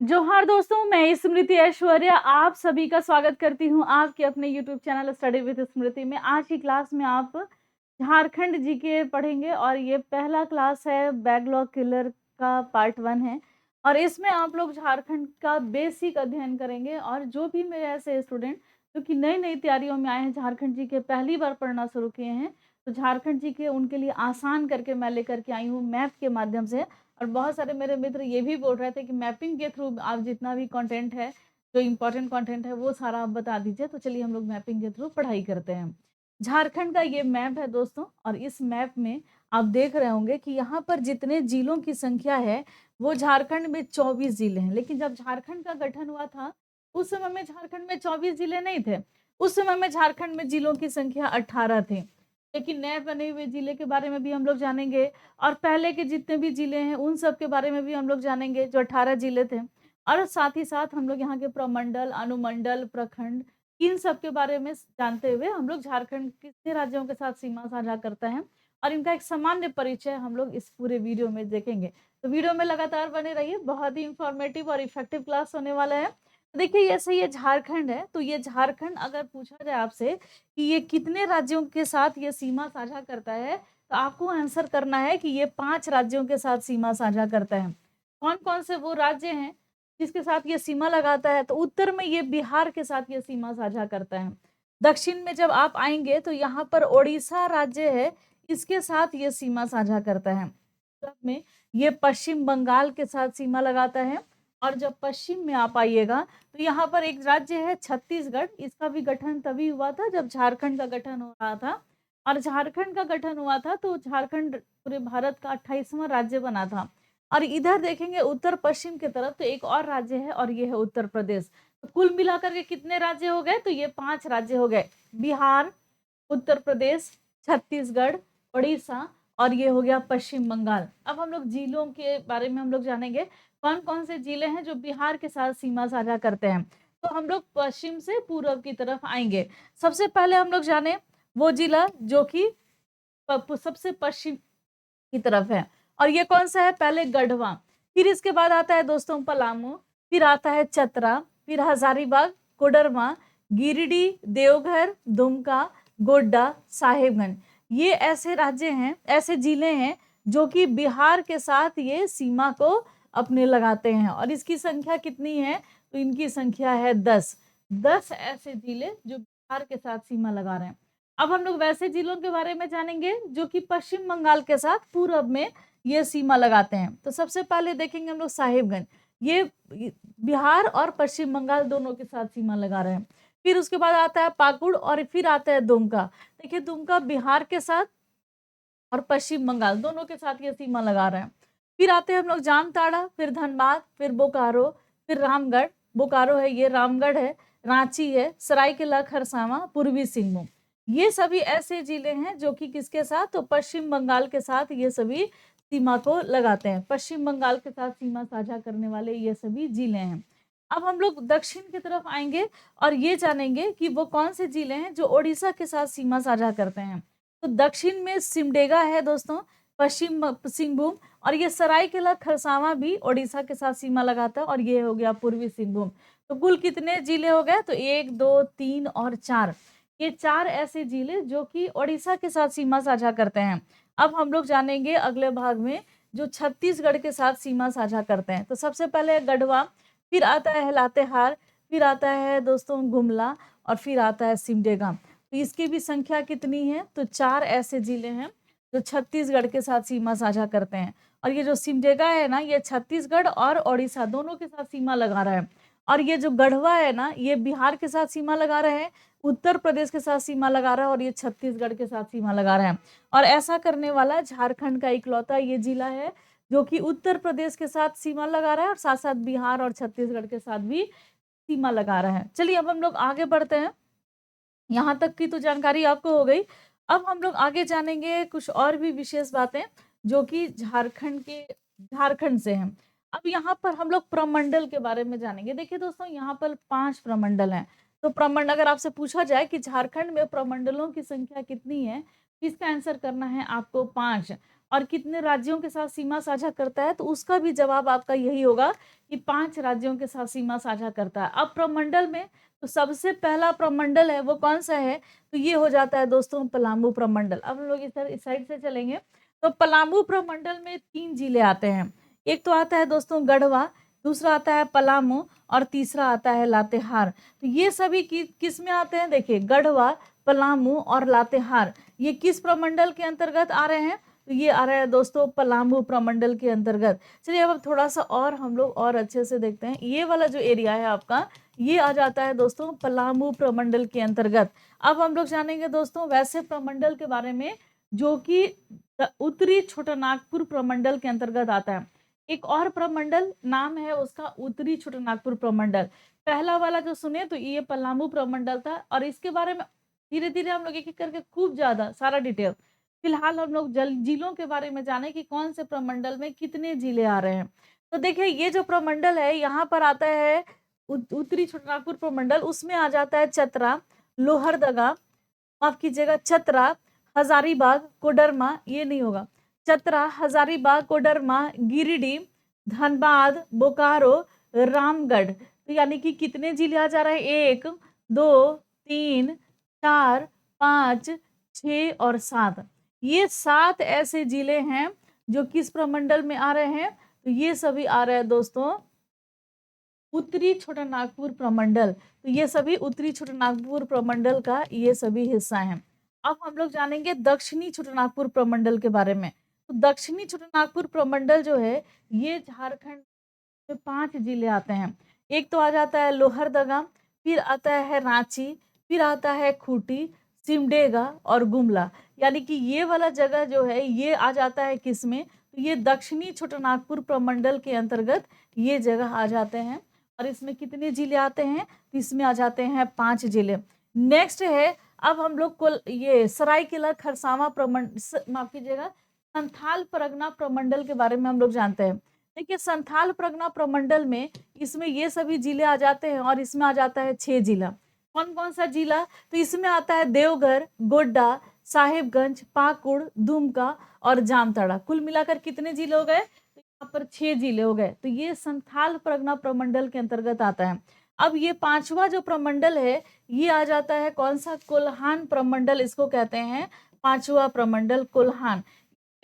जोहार दोस्तों, मैं स्मृति ऐश्वर्या आप सभी का स्वागत करती हूँ आपके अपने यूट्यूब चैनल स्टडी विद स्मृति में। आज की क्लास में आप झारखंड जीके पढ़ेंगे और ये पहला क्लास है, बैकलॉग किलर का पार्ट 1 है और इसमें आप लोग झारखंड का बेसिक अध्ययन करेंगे। और जो भी मेरे ऐसे स्टूडेंट जो कि नई नई तैयारियों में आए हैं, झारखंड जीके पहली बार पढ़ना शुरू किए हैं, तो झारखंड जीके उनके लिए आसान करके मैं लेकर के आई हूँ मैथ के माध्यम से। और बहुत सारे मेरे मित्र ये भी बोल रहे थे कि मैपिंग के थ्रू आप जितना भी कंटेंट है, जो इम्पोर्टेंट कंटेंट है, वो सारा आप बता दीजिए। तो चलिए हम लोग मैपिंग के थ्रू पढ़ाई करते हैं। झारखंड का ये मैप है दोस्तों, और इस मैप में आप देख रहे होंगे कि यहाँ पर जितने जिलों की संख्या है वो झारखंड में 24 जिले हैं। लेकिन जब झारखंड का गठन हुआ था उस समय में झारखंड में 24 जिले नहीं थे। उस समय में झारखंड में जिलों की संख्या 18 थी। लेकिन नए बने हुए जिले के बारे में भी हम लोग जानेंगे और पहले के जितने भी जिले हैं उन सब के बारे में भी हम लोग जानेंगे, जो 18 जिले थे। और साथ ही साथ हम लोग यहाँ के प्रमंडल, अनुमंडल, प्रखंड, इन सब के बारे में जानते हुए हम लोग झारखंड कितने राज्यों के साथ सीमा साझा करता है और इनका एक सामान्य परिचय हम लोग इस पूरे वीडियो में देखेंगे। तो वीडियो में लगातार बने रहिए, बहुत ही इंफॉर्मेटिव और इफेक्टिव क्लास होने वाला है। देखिए, जैसे ये झारखंड है, तो ये झारखंड अगर पूछा जाए आपसे कि ये कितने राज्यों के साथ ये सीमा साझा करता है, तो आपको आंसर करना है कि ये 5 राज्यों के साथ सीमा साझा करता है। कौन कौन से वो राज्य हैं जिसके साथ ये सीमा लगाता है? तो उत्तर में ये बिहार के साथ ये सीमा साझा करता है। दक्षिण में जब आप आएंगे तो यहाँ पर ओडिशा राज्य है, इसके साथ ये सीमा साझा करता है। पूरब में ये पश्चिम बंगाल के साथ सीमा लगाता है। और जब पश्चिम में आप आइएगा तो यहाँ पर एक राज्य है छत्तीसगढ़, इसका भी गठन तभी हुआ था जब झारखंड का गठन हो रहा था। और झारखंड का गठन हुआ था तो झारखंड पूरे भारत का 28वां राज्य बना था। और इधर देखेंगे उत्तर पश्चिम की तरफ तो एक और राज्य है और ये है उत्तर प्रदेश। तो कुल मिलाकर के कितने राज्य हो गए? तो ये 5 राज्य हो गए, बिहार, उत्तर प्रदेश, छत्तीसगढ़, उड़ीसा और ये हो गया पश्चिम बंगाल। अब हम लोग जिलों के बारे में हम लोग जानेंगे, कौन कौन से जिले हैं जो बिहार के साथ सीमा साझा करते हैं। तो हम लोग पश्चिम से पूर्व की तरफ आएंगे। सबसे पहले हम लोग जाने वो जिला जो कि सबसे पश्चिम की तरफ है, और ये कौन सा है? पहले गढ़वा, फिर इसके बाद आता है दोस्तों पलामू, फिर आता है चतरा, फिर हजारीबाग, कोडरमा, गिरिडीह, देवघर, दुमका, गोड्डा, साहेबगंज। ये ऐसे राज्य हैं, ऐसे जिले हैं जो कि बिहार के साथ ये सीमा को अपने लगाते हैं। और इसकी संख्या कितनी है? तो इनकी संख्या है 10 ऐसे जिले जो बिहार के साथ सीमा लगा रहे हैं। अब हम लोग वैसे जिलों के बारे में जानेंगे जो कि पश्चिम बंगाल के साथ पूरब में ये सीमा लगाते हैं। तो सबसे पहले देखेंगे हम लोग साहिबगंज, ये बिहार और पश्चिम बंगाल दोनों के साथ सीमा लगा रहे हैं। फिर उसके बाद आता है पाकुड़ और फिर आता है दुमका। देखिए, दुमका बिहार के साथ और पश्चिम बंगाल दोनों के साथ ये सीमा लगा रहे हैं। फिर आते हैं हम लोग जामताड़ा, फिर धनबाद, फिर बोकारो, फिर रामगढ़, बोकारो है ये, रामगढ़ है, रांची है, सरायकेला खरसावां, पूर्वी सिंहभूम। ये सभी ऐसे जिले हैं जो कि किसके साथ? तो पश्चिम बंगाल के साथ ये सभी सीमा को लगाते हैं। पश्चिम बंगाल के साथ सीमा साझा करने वाले ये सभी जिले हैं। अब हम लोग दक्षिण की तरफ आएंगे और ये जानेंगे कि वो कौन से जिले हैं जो ओडिशा के साथ सीमा साझा करते हैं। तो दक्षिण में सिमडेगा है दोस्तों, पश्चिम सिंहभूम, और ये सरायकेला खरसावां भी ओडिशा के साथ सीमा लगाता है, और ये हो गया पूर्वी सिंहभूम। तो कुल कितने जिले हो गए? तो 1, 2, 3 और 4, ये 4 ऐसे जिले जो कि ओडिशा के साथ सीमा साझा करते हैं। अब हम लोग जानेंगे अगले भाग में जो छत्तीसगढ़ के साथ सीमा साझा करते हैं। तो सबसे पहले गढ़वा, फिर आता है लातेहार, फिर आता है दोस्तों गुमला, और फिर आता है सिमडेगा। तो इसकी भी संख्या कितनी है? तो 4 ऐसे जिले हैं जो छत्तीसगढ़ के साथ सीमा साझा करते हैं। और ये जो सिमडेगा है ना, ये छत्तीसगढ़ और ओडिशा दोनों के साथ सीमा लगा रहा है। और ये जो गढ़वा है ना, ये बिहार के साथ सीमा लगा रहे हैं, उत्तर प्रदेश के साथ सीमा लगा रहा है, और ये छत्तीसगढ़ के साथ सीमा लगा रहे हैं। और ऐसा करने वाला झारखंड का इकलौता ये जिला है जो कि उत्तर प्रदेश के साथ सीमा लगा रहा है और साथ साथ बिहार और छत्तीसगढ़ के साथ भी सीमा लगा रहा है। चलिए अब हम लोग आगे बढ़ते हैं, यहाँ तक की तो जानकारी आपको हो गई। अब हम लोग आगे जानेंगे कुछ और भी विशेष बातें जो कि झारखंड से हैं। अब यहाँ पर हम लोग प्रमंडल के बारे में जानेंगे। देखिए दोस्तों, यहाँ पर 5 प्रमंडल हैं। तो प्रमंडल अगर आपसे पूछा जाए कि झारखंड में प्रमंडलों की संख्या कितनी है, इसका आंसर करना है आपको 5। और कितने राज्यों के साथ सीमा साझा करता है, तो उसका भी जवाब आपका यही होगा कि 5 राज्यों के साथ सीमा साझा करता है। अब प्रमंडल में तो सबसे पहला प्रमंडल है वो कौन-सा है? तो ये हो जाता है दोस्तों पलामू प्रमंडल। अब हम लोग इस साइड से चलेंगे, तो पलामू प्रमंडल में 3 जिले आते हैं। एक तो आता है दोस्तों गढ़वा, दूसरा आता है पलामू और तीसरा आता है लातेहार। तो ये सभी किस में आते हैं? देखिए गढ़वा, पलामू और लातेहार ये किस प्रमंडल के अंतर्गत आ रहे हैं? तो ये आ रहा है दोस्तों पलामू प्रमंडल के अंतर्गत। चलिए अब थोड़ा सा और हम लोग और अच्छे से देखते हैं। ये वाला जो एरिया है आपका, ये आ जाता है दोस्तों पलामू प्रमंडल के अंतर्गत। अब हम लोग जानेंगे दोस्तों वैसे प्रमंडल के बारे में जो कि उत्तरी छोटानागपुर प्रमंडल के अंतर्गत आता है। एक और प्रमंडल नाम है उसका उत्तरी छोटानागपुर प्रमंडल। पहला वाला जो सुने तो ये पलामू प्रमंडल था, और इसके बारे में धीरे धीरे हम लोग एक एक करके खूब ज्यादा सारा डिटेल। फिलहाल हम लोग जिलों के बारे में जाने कि कौन से प्रमंडल में कितने जिले आ रहे हैं। तो देखिए ये जो प्रमंडल है यहाँ पर आता है उत्तरी छोटानागपुर प्रमंडल, उसमें आ जाता है चतरा, लोहरदगा, माफ कीजिएगा चतरा, हजारीबाग, कोडरमा, ये नहीं होगा, चतरा, हजारीबाग, कोडरमा, गिरिडीह, धनबाद, बोकारो, रामगढ़। तो यानी कि कितने जिले आ जा रहे हैं? 1 2 3 4 5 6 और 7। ये 7 ऐसे जिले हैं जो किस प्रमंडल में आ रहे हैं? तो ये सभी आ रहे हैं दोस्तों उत्तरी छोटानागपुर प्रमंडल। तो ये सभी उत्तरी छोटानागपुर प्रमंडल का ये सभी हिस्सा हैं। अब हम लोग जानेंगे दक्षिणी छोटानागपुर प्रमंडल के बारे में। तो दक्षिणी छोटानागपुर प्रमंडल जो है ये झारखंड में 5 जिले आते हैं। एक तो आ जाता है लोहरदगा, फिर आता है रांची, फिर आता है खूंटी, सिमडेगा और गुमला। यानी कि ये वाला जगह जो है ये आ जाता है किसमें? तो ये दक्षिणी छोटानागपुर प्रमंडल के अंतर्गत ये जगह आ जाते हैं। और इसमें कितने जिले आते हैं? तो इसमें आ जाते हैं 5 जिले। नेक्स्ट है, अब हम लोग को ये सरायकेला खरसावां माफ कीजिएगा, संथाल परगना प्रमंडल के बारे में हम लोग जानते हैं। देखिए संथाल परगना प्रमंडल में इसमें ये सभी जिले आ जाते हैं, और इसमें आ जाता है 6 जिला। कौन कौन सा जिला? तो इसमें आता है देवघर, गोड्डा, साहिबगंज, पाकुड़, दुमका और जामताड़ा। कुल मिलाकर कितने जिले हो गए? तो यहाँ पर 6 जिले हो गए। तो ये संथाल परगना प्रमंडल के अंतर्गत आता है। अब ये 5वां जो प्रमंडल है ये आ जाता है कौन सा? कोल्हान प्रमंडल इसको कहते हैं। 5वां प्रमंडल कोल्हान।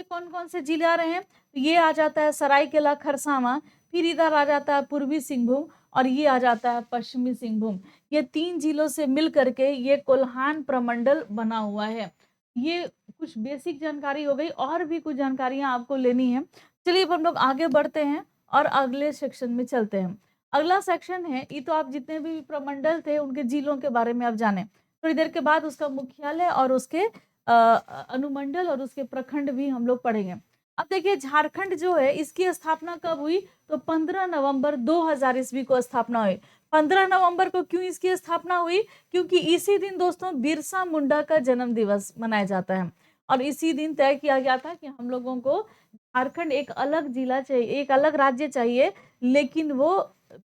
कौन कौन से जिले आ रहे हैं? तो ये आ जाता है सरायकेला खरसावां, फिर इधर आ जाता है पूर्वी सिंहभूम, और ये आ जाता है पश्चिमी सिंहभूम। ये 3 जिलों से मिल करके ये कोल्हान प्रमंडल बना हुआ है। ये कुछ बेसिक जानकारी हो गई, और भी कुछ जानकारियां आपको लेनी है। चलिए अब हम लोग आगे बढ़ते हैं और अगले सेक्शन में चलते हैं। अगला सेक्शन है, ये तो आप जितने भी प्रमंडल थे उनके जिलों के बारे में आप जाने। थोड़ी देर के बाद उसका मुख्यालय और उसके अनुमंडल और उसके प्रखंड भी हम लोग पढ़ेंगे। अब देखिए झारखंड जो है इसकी स्थापना कब हुई? तो 15 नवंबर 2000 ईस्वी को स्थापना हुई। 15 नवंबर को क्यों इसकी स्थापना हुई? क्योंकि इसी दिन दोस्तों बिरसा मुंडा का जन्म दिवस मनाया जाता है, और इसी दिन तय किया गया था कि हम लोगों को झारखंड एक अलग जिला चाहिए, एक अलग राज्य चाहिए, लेकिन वो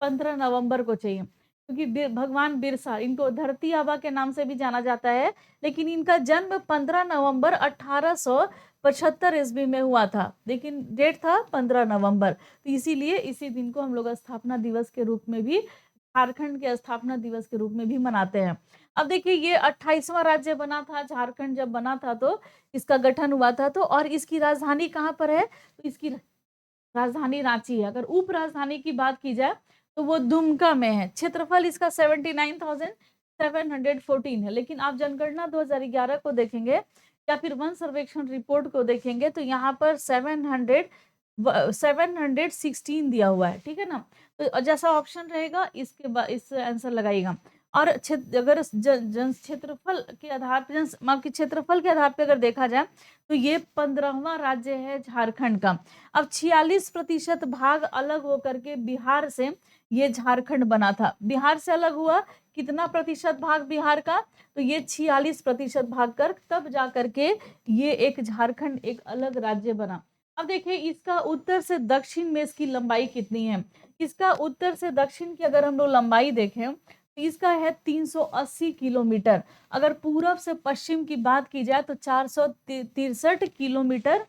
15 नवंबर को चाहिए। क्योंकि भगवान बिरसा, इनको धरती आबा के नाम से भी जाना जाता है, लेकिन इनका जन्म 15 नवंबर 1875 ईस्वी में हुआ था, लेकिन डेट था 15 नवंबर। तो इसीलिए इसी दिन को हम लोग स्थापना दिवस के रूप में भी, झारखंड के स्थापना दिवस के रूप में भी मनाते हैं। अब देखिए ये 28वां राज्य बना था झारखंड, जब बना था तो इसका गठन हुआ था। तो और इसकी राजधानी कहाँ पर है? तो इसकी राजधानी रांची है। अगर उप राजधानी की बात की जाए तो वो दुमका में है। क्षेत्रफल इसका 79,714 है, लेकिन आप जनगणना 2011 को देखेंगे या फिर वन सर्वेक्षण रिपोर्ट को देखेंगे तो यहाँ पर 716 दिया हुआ है। ठीक है ना? तो जैसा ऑप्शन रहेगा इसके बाद इस आंसर लगाइएगा। और अगर जन क्षेत्रफल के आधार पर, माफ की क्षेत्रफल के आधार पर अगर देखा जाए तो ये 15वां राज्य है झारखंड का। अब 46% भाग अलग होकर के बिहार से ये झारखंड बना था। बिहार से अलग हुआ, कितना प्रतिशत भाग बिहार का? तो ये 46% भाग कर तब जा करके ये एक झारखंड एक अलग राज्य बना। अब देखिए इसका उत्तर से दक्षिण में इसकी लंबाई कितनी है? इसका उत्तर से दक्षिण की अगर हम लोग लंबाई देखें तो इसका है 380 किलोमीटर। अगर पूरब से पश्चिम की बात की जाए तो 463 किलोमीटर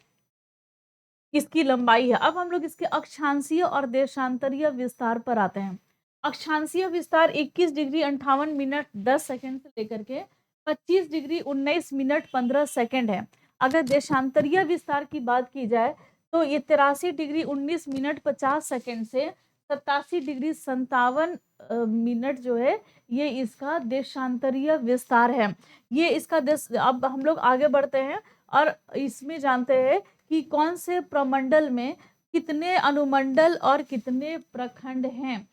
इसकी लंबाई है। अब हम लोग इसके अक्षांशीय और देशांतरीय विस्तार पर आते हैं। अक्षांशीय विस्तार 21 डिग्री 58 मिनट 10 सेकंड से लेकर के 25 डिग्री 19 मिनट 15 सेकंड है। अगर देशांतरीय विस्तार की बात की जाए तो ये 83 डिग्री 19 मिनट 50 सेकंड से 87 डिग्री 57 मिनट जो है ये इसका देशांतरीय विस्तार है। ये इसका देश। अब हम लोग आगे बढ़ते हैं और इसमें जानते हैं कि कौन से प्रमंडल में कितने अनुमंडल और कितने प्रखंड हैं।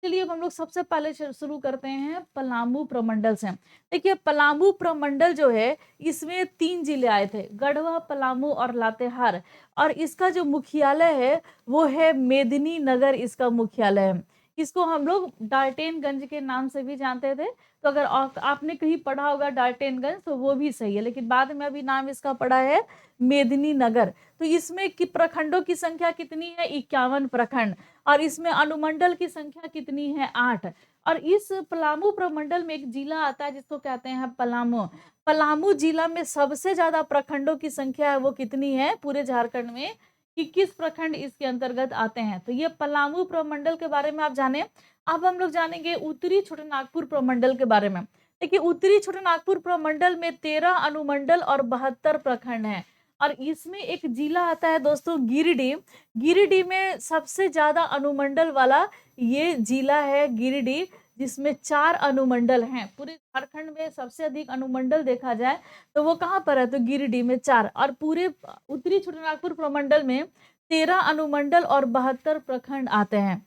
चलिए अब हम लोग सबसे पहले शुरू करते हैं पलामू प्रमंडल से। देखिए पलामू प्रमंडल जो है इसमें 3 जिले आए थे, गढ़वा, पलामू और लातेहार। और इसका जो मुख्यालय है वो है मेदिनी नगर, इसका मुख्यालय है। इसको हम लोग डाल्टेनगंज के नाम से भी जानते थे। तो अगर आपने कहीं पढ़ा होगा डाल्टेनगंज तो वो भी सही है, लेकिन बाद में अभी नाम इसका पड़ा है मेदिनी नगर। तो इसमें की प्रखंडों की संख्या कितनी है? 51 प्रखंड। और इसमें अनुमंडल की संख्या कितनी है? 8। और इस पलामू प्रमंडल में एक जिला आता है जिसको कहते हैं पलामू। पलामू जिला में सबसे ज्यादा प्रखंडों की संख्या है वो कितनी है? पूरे झारखंड में 21 प्रखंड इसके अंतर्गत आते हैं। तो ये पलामू प्रमंडल के बारे में आप जाने। अब हम लोग जानेंगे उत्तरी छोटानागपुर प्रमंडल के बारे में। देखिए उत्तरी छोटानागपुर प्रमंडल में 13 अनुमंडल और 72 प्रखंड हैं। और इसमें एक जिला आता है दोस्तों गिरिडीह। गिरिडीह में सबसे ज्यादा अनुमंडल वाला ये जिला है गिरिडीह, जिसमें 4 अनुमंडल हैं। पूरे झारखंड में सबसे अधिक अनुमंडल देखा जाए तो वो कहाँ पर है? तो गिरिडीह में 4। और पूरे उत्तरी छोटानागपुर प्रमंडल में 13 अनुमंडल और 72 प्रखंड आते हैं।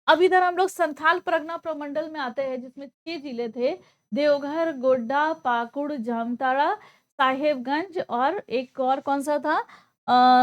अब इधर हम लोग संथाल परगना प्रमंडल में आते हैं, जिसमें 6 जिले थे, देवघर, गोड्डा, पाकुड़, जामताड़ा, साहेबगंज और एक और कौन सा था?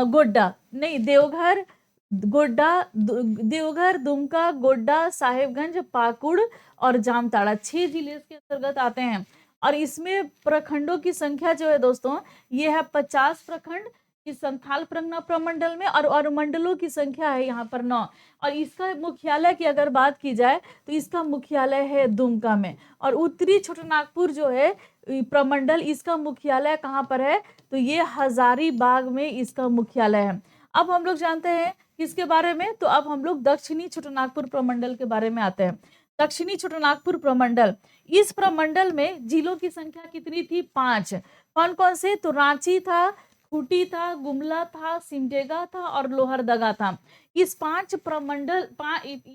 गोड्डा नहीं, देवघर, गोड्डा, देवघर, दुमका, गोड्डा, साहेबगंज, पाकुड़ और जामताड़ा 6 जिले इसके अंतर्गत आते हैं। और इसमें प्रखंडों की संख्या जो है दोस्तों ये है 50 प्रखंड इस संथाल परगना प्रमंडल में। और अनुमंडलों की संख्या है यहाँ पर 9। और इसका मुख्यालय की अगर बात की जाए तो इसका मुख्यालय है दुमका में। और उत्तरी छोटानागपुर जो है प्रमंडल, इसका मुख्यालय कहाँ पर है? तो ये हजारीबाग में इसका मुख्यालय है। अब हम लोग जानते हैं किसके बारे में? तो अब हम लोग दक्षिणी छोटानागपुर प्रमंडल के बारे में आते हैं। दक्षिणी छोटानागपुर प्रमंडल, इस प्रमंडल में जिलों की संख्या कितनी थी? 5। कौन कौन से? तो रांची था, खूंटी था, गुमला था, सिमडेगा था और लोहरदगा था। इस 5 प्रमंडल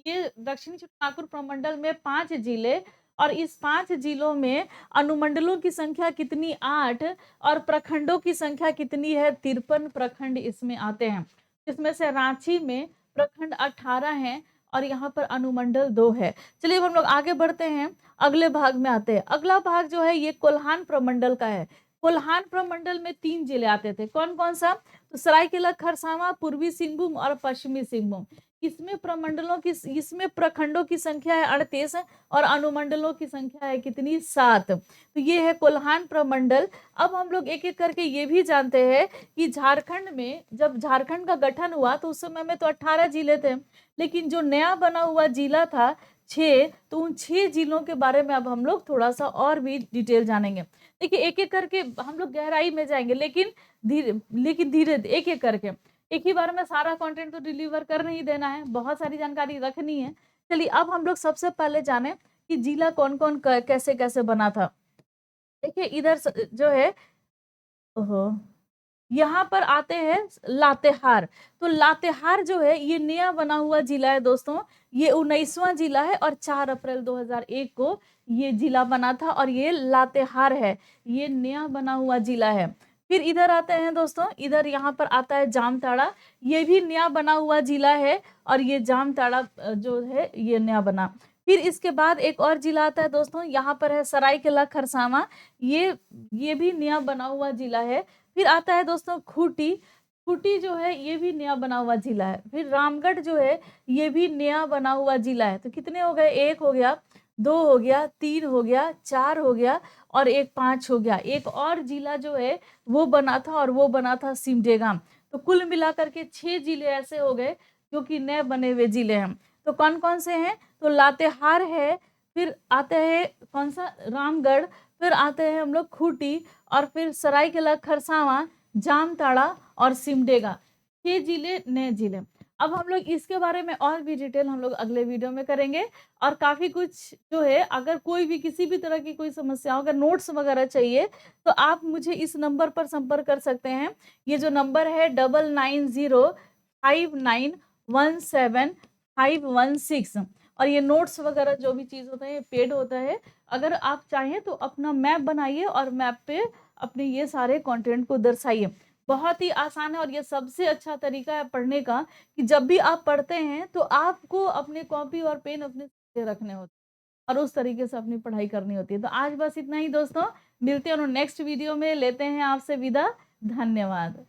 ये दक्षिणी छोटानागपुर प्रमंडल में 5 जिले। और इस 5 जिलों में अनुमंडलों की संख्या कितनी? 8। और प्रखंडों की संख्या कितनी है? 53 प्रखंड इसमें आते हैं। इसमें से रांची में प्रखंड 18 हैं और यहाँ पर अनुमंडल 2 है। चलिए अब हम लोग आगे बढ़ते हैं, अगले भाग में आते हैं। अगला भाग जो है ये कोल्हान प्रमंडल का है। कोल्हान प्रमंडल में 3 जिले आते थे। कौन कौन सा? तो सरायकेला खरसावां, पूर्वी सिंहभूम और पश्चिमी सिंहभूम। इसमें प्रखंडों की संख्या है 38 और अनुमंडलों की संख्या है कितनी? 7। तो ये है कोल्हान प्रमंडल। अब हम लोग एक एक करके ये भी जानते हैं कि झारखंड में जब झारखंड का गठन हुआ तो उस समय में तो 18 जिले थे, लेकिन जो नया बना हुआ जिला था 6, तो उन 6 जिलों के बारे में अब हम लोग थोड़ा सा और भी डिटेल जानेंगे। देखिए एक एक करके हम लोग गहराई में जाएंगे, लेकिन धीरे एक एक करके। एक ही बार में सारा कंटेंट तो डिलीवर कर नहीं देना है, बहुत सारी जानकारी रखनी है। चलिए अब हम लोग सबसे पहले जाने कि जिला कौन कौन कैसे कैसे बना था। देखिए इधर जो है, ओहो, यहाँ पर आते हैं लातेहार। तो लातेहार जो है ये नया बना हुआ जिला है दोस्तों। ये 19वां जिला है और 4 अप्रैल 2001 को ये जिला बना था और ये लातेहार है, ये नया बना हुआ जिला है। फिर इधर आते हैं दोस्तों, इधर यहाँ पर आता है जामताड़ा। ये भी नया बना हुआ जिला है और ये जामताड़ा जो है ये नया बना। फिर इसके बाद एक और जिला आता है दोस्तों, यहाँ पर है सरायकेला खरसावां। ये भी नया बना हुआ जिला है। फिर आता है दोस्तों खूंटी। खूंटी जो है ये भी नया बना हुआ जिला है। फिर रामगढ़ जो है ये भी नया बना हुआ जिला है। तो कितने हो गए? 1 हो गया, 2 हो गया, 3 हो गया, 4 हो गया और एक 5 हो गया। एक और जिला जो है वो बना था और वो बना था सिमडेगा। तो कुल मिलाकर के 6 जिले ऐसे हो गए जो कि नए बने हुए जिले हैं। तो कौन कौन से हैं? तो लातेहार है, फिर आते हैं कौन सा? रामगढ़, फिर आते हैं हम लोग खूंटी और फिर सरायकेला खरसावां, जामताड़ा और सिमडेगा। के जिले, नए जिले। अब हम लोग इसके बारे में और भी डिटेल हम लोग अगले वीडियो में करेंगे और काफ़ी कुछ जो है, अगर कोई भी किसी भी तरह की कोई समस्या हो, अगर नोट्स वगैरह चाहिए, तो आप मुझे इस नंबर पर संपर्क कर सकते हैं। ये जो नंबर है 9905917516, और ये नोट्स वगैरह जो भी चीज़ होता है ये पेड होता है। अगर आप चाहें तो अपना मैप बनाइए और मैप पे अपने ये सारे कंटेंट को दर्शाइए। बहुत ही आसान है और ये सबसे अच्छा तरीका है पढ़ने का, कि जब भी आप पढ़ते हैं तो आपको अपने कॉपी और पेन अपने साथ रखने होते हैं और उस तरीके से अपनी पढ़ाई करनी होती है। तो आज बस इतना ही दोस्तों, मिलते हैं और नेक्स्ट वीडियो में, लेते हैं आपसे विदा। धन्यवाद।